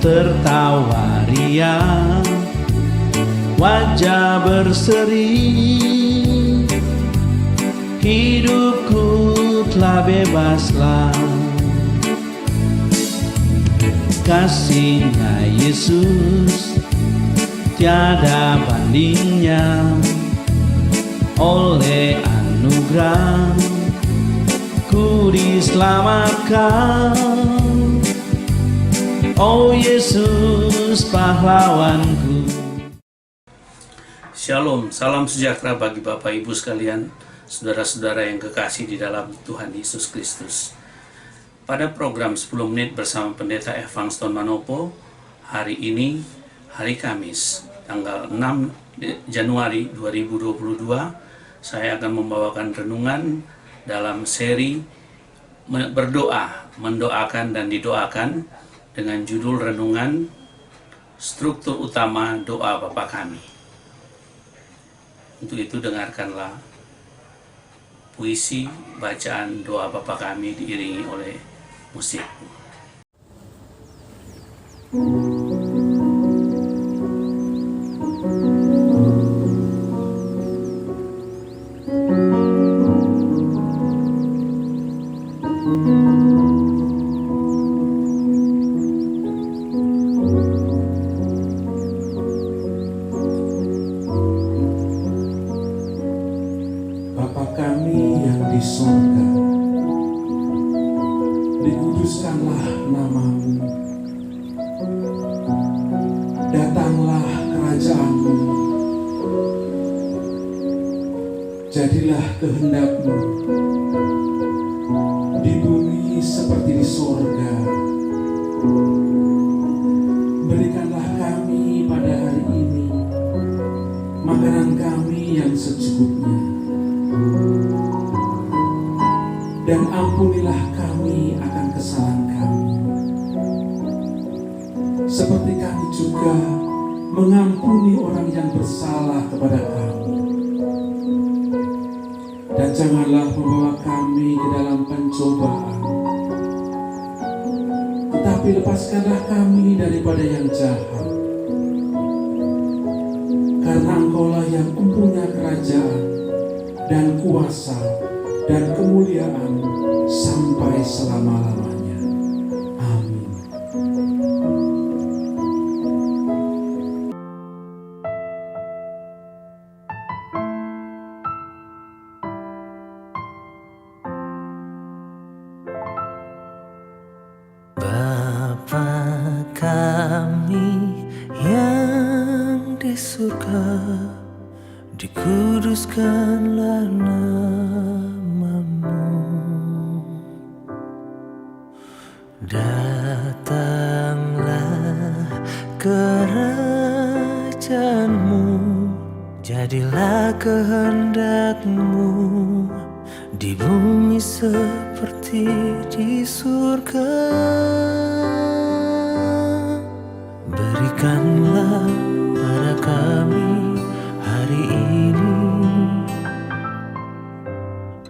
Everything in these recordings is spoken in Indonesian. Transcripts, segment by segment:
tertawa riang, wajah berseri. Hidupku telah bebaslah, kasih-Nya Yesus tiada bandingnya. Oleh anugerah ku diselamatkan. Oh Yesus pahlawanku. Shalom, salam sejahtera bagi Bapak Ibu sekalian, saudara-saudara yang kekasih di dalam Tuhan Yesus Kristus. Pada program 10 menit bersama Pendeta Evanston Manopo, hari ini hari Kamis, tanggal 6 Januari 2022, saya akan membawakan renungan dalam seri berdoa, mendoakan dan didoakan dengan judul renungan struktur utama doa Bapa Kami. Untuk itu dengarkanlah puisi bacaan doa Bapa Kami diiringi oleh musik. Bapa kami yang di sorga, dikuduskanlah nama-Mu, datanglah kerajaan-Mu, jadilah kehendak-Mu di bumi seperti di sorga. Berikanlah kami pada hari ini makanan kami yang secukupnya, dan ampunilah kami akan kesalahan kami, seperti kami juga mengampuni orang yang bersalah kepada kami. Dan janganlah membawa kami ke dalam pencobaan, tetapi lepaskanlah kami daripada yang jahat. Karena Engkau-lah yang mempunyai kerajaan dan kuasa dan kemuliaan sampai selama-lamanya. Amin. Bapa kami yang di surga, dikuduskanlah nama-Mu. Datanglah kerajaan-Mu, jadilah kehendak-Mu di bumi seperti di surga. Berikanlah pada kami hari ini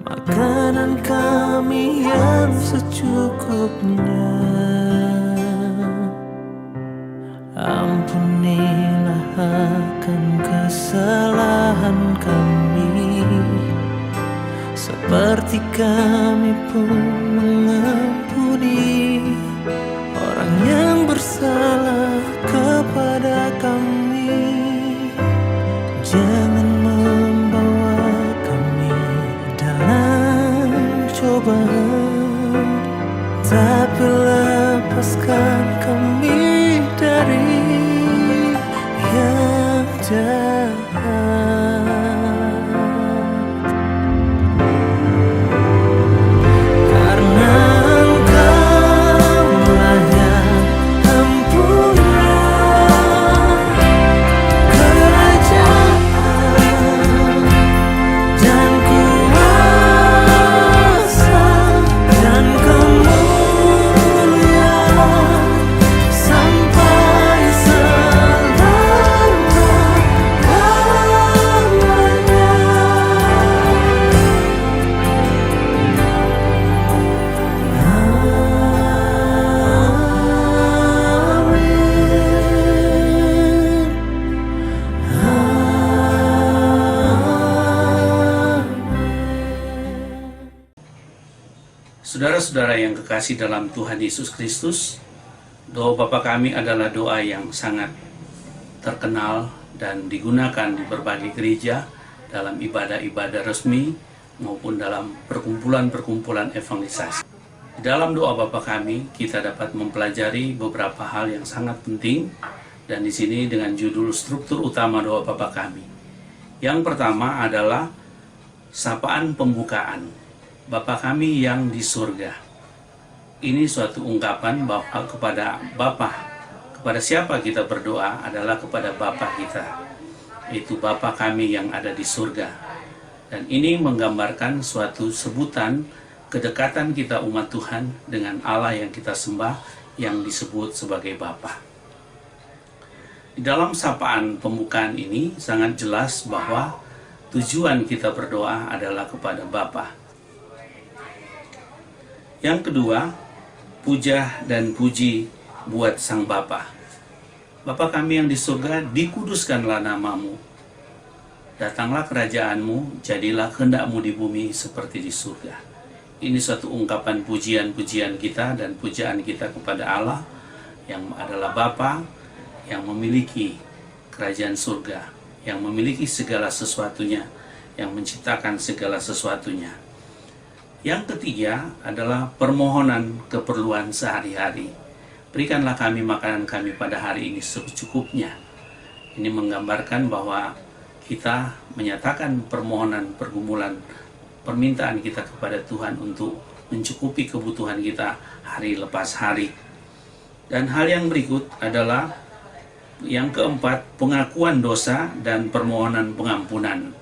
makanan kami yang secukupnya. Ampunilah akan kesalahan kami, seperti kami pun mengampuni orang yang bersalah kepada kami. Jangan membawa kami dalam cobaan, tapi lepaskan kami dari yang jahat. Karena Saudara-saudara yang kekasih dalam Tuhan Yesus Kristus, doa Bapa kami adalah doa yang sangat terkenal dan digunakan di berbagai gereja dalam ibadah-ibadah resmi maupun dalam perkumpulan-perkumpulan evangelisasi. Di dalam doa Bapa kami, kita dapat mempelajari beberapa hal yang sangat penting, dan di sini dengan judul struktur utama doa Bapa kami. Yang pertama adalah sapaan pembukaan, Bapa kami yang di surga. Ini suatu ungkapan bahwa kepada Bapa, kepada siapa kita berdoa adalah kepada Bapa kita, yaitu Bapa kami yang ada di surga. Dan ini menggambarkan suatu sebutan kedekatan kita umat Tuhan dengan Allah yang kita sembah, yang disebut sebagai Bapa. Di dalam sapaan pembukaan ini sangat jelas bahwa tujuan kita berdoa adalah kepada Bapa. Yang kedua, puja dan puji buat Sang Bapa. Bapa kami yang di surga, dikuduskanlah namamu. Datanglah kerajaanmu, jadilah kehendak-mu di bumi seperti di surga. Ini suatu ungkapan pujian-pujian kita dan pujaan kita kepada Allah yang adalah Bapa yang memiliki kerajaan surga, yang memiliki segala sesuatunya, yang menciptakan segala sesuatunya. Yang ketiga adalah permohonan keperluan sehari-hari. Berikanlah kami makanan kami pada hari ini secukupnya. Ini menggambarkan bahwa kita menyatakan permohonan, pergumulan, permintaan kita kepada Tuhan untuk mencukupi kebutuhan kita hari lepas hari. Dan hal yang berikut adalah yang keempat, pengakuan dosa dan permohonan pengampunan.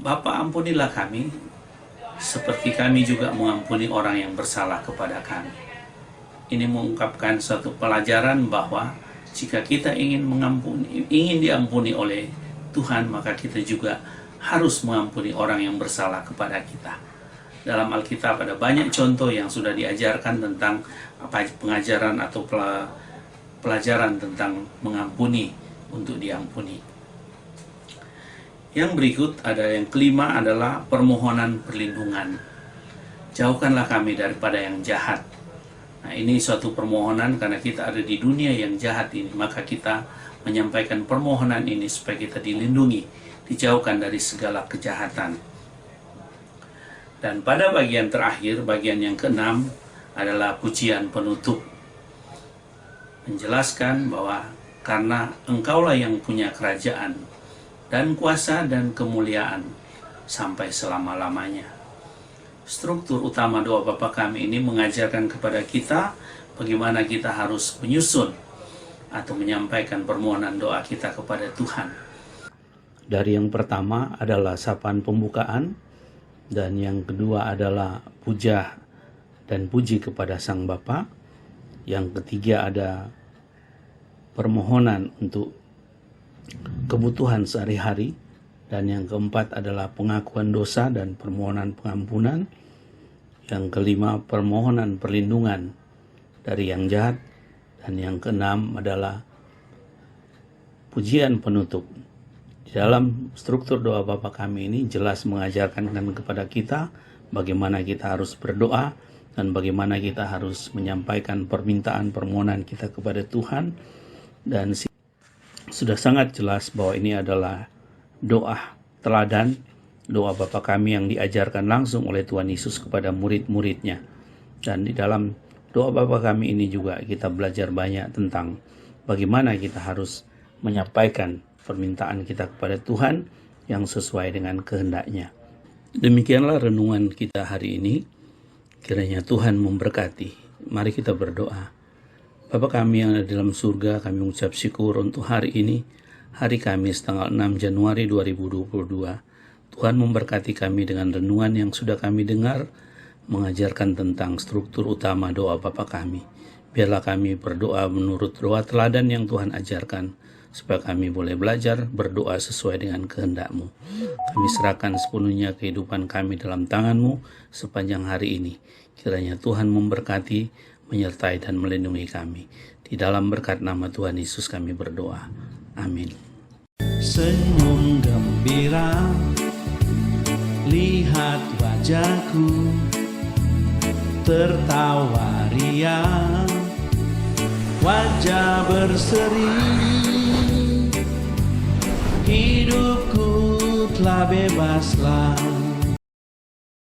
Bapa, ampunilah kami seperti kami juga mengampuni orang yang bersalah kepada kami. Ini mengungkapkan suatu pelajaran bahwa jika kita ingin diampuni oleh Tuhan, maka kita juga harus mengampuni orang yang bersalah kepada kita. Dalam Alkitab ada banyak contoh yang sudah diajarkan tentang pengajaran atau pelajaran tentang mengampuni, untuk diampuni. Yang berikut ada yang kelima adalah permohonan perlindungan. Jauhkanlah kami daripada yang jahat. Nah, ini suatu permohonan karena kita ada di dunia yang jahat ini, maka kita menyampaikan permohonan ini supaya kita dilindungi, dijauhkan dari segala kejahatan. Dan pada bagian terakhir, bagian yang keenam adalah pujian penutup. Menjelaskan bahwa karena Engkaulah yang punya kerajaan dan kuasa dan kemuliaan sampai selama-lamanya. Struktur utama doa Bapa kami ini mengajarkan kepada kita bagaimana kita harus menyusun atau menyampaikan permohonan doa kita kepada Tuhan. Dari yang pertama adalah sapaan pembukaan, dan yang kedua adalah puja dan puji kepada Sang Bapa. Yang ketiga ada permohonan untuk kebutuhan sehari-hari, dan yang keempat adalah pengakuan dosa dan permohonan pengampunan. Yang kelima, permohonan perlindungan dari yang jahat, dan yang keenam adalah pujian penutup. Di dalam struktur doa Bapa kami ini jelas mengajarkan kepada kita bagaimana kita harus berdoa dan bagaimana kita harus menyampaikan permintaan permohonan kita kepada Tuhan. Dan sudah sangat jelas bahwa ini adalah doa teladan, doa Bapa kami yang diajarkan langsung oleh Tuhan Yesus kepada murid-muridnya. Dan di dalam doa Bapa kami ini juga kita belajar banyak tentang bagaimana kita harus menyampaikan permintaan kita kepada Tuhan yang sesuai dengan kehendak-Nya. Demikianlah renungan kita hari ini. Kiranya Tuhan memberkati. Mari kita berdoa. Bapa kami yang ada dalam surga, kami mengucap syukur untuk hari ini, hari Kamis tanggal 6 Januari 2022. Tuhan memberkati kami dengan renungan yang sudah kami dengar, mengajarkan tentang struktur utama doa Bapa kami. Biarlah kami berdoa menurut doa teladan yang Tuhan ajarkan, supaya kami boleh belajar berdoa sesuai dengan kehendak-Mu. Kami serahkan sepenuhnya kehidupan kami dalam tangan-Mu sepanjang hari ini. Kiranya Tuhan memberkati, menyertai dan melindungi kami. Di dalam berkat nama Tuhan Yesus kami berdoa. Amin. Senyum gembira, lihat wajahku, tertawa riang, wajah berseri. Hidupku telah bebaslah